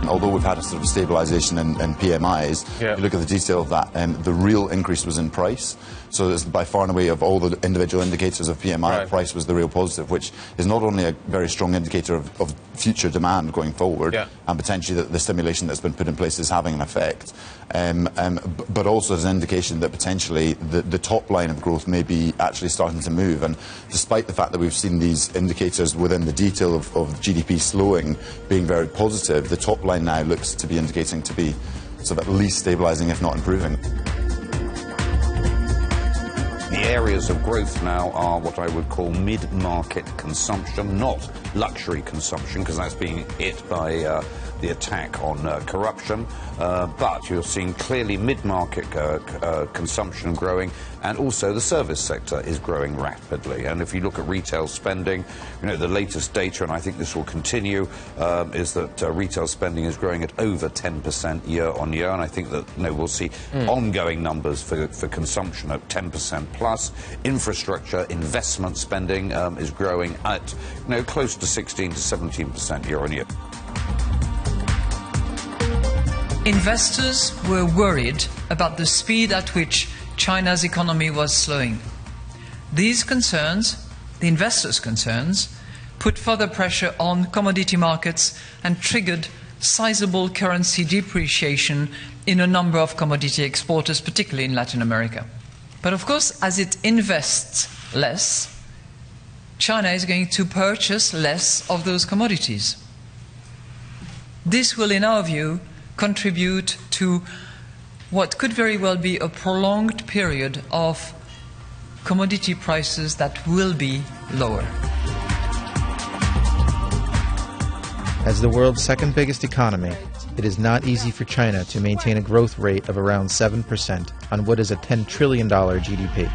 Although we've had a sort of stabilisation in PMIs, if you look at the detail of that, the real increase was in price. So it's by far and away of all the individual indicators of PMI, price was the real positive, which is not only a very strong indicator of future demand going forward, and potentially that the stimulation that's been put in place is having an effect, but also as an indication that potentially the top line of growth may be actually starting to move. And despite the fact that we've seen these indicators within the detail of GDP slowing being very positive, the top line now looks to be indicating to be sort of at least stabilising, if not improving. The areas of growth now are what I would call mid-market consumption, not luxury consumption, because that's being hit by the attack on corruption. But you're seeing clearly mid-market consumption growing, and also the service sector is growing rapidly. And if you look at retail spending, you know, the latest data, and I think this will continue, is that retail spending is growing at over 10% year on year, and I think that, you know, we'll see ongoing numbers for consumption at 10% plus. Infrastructure investment spending is growing at, you know, close to 16 to 17% year on year. Investors were worried about the speed at which China's economy was slowing. These concerns, the investors' concerns, put further pressure on commodity markets and triggered sizable currency depreciation in a number of commodity exporters, particularly in Latin America. But of course, as it invests less, China is going to purchase less of those commodities. This will, in our view, contribute to what could very well be a prolonged period of commodity prices that will be lower. As the world's second biggest economy, it is not easy for China to maintain a growth rate of around 7% on what is a $10 trillion GDP.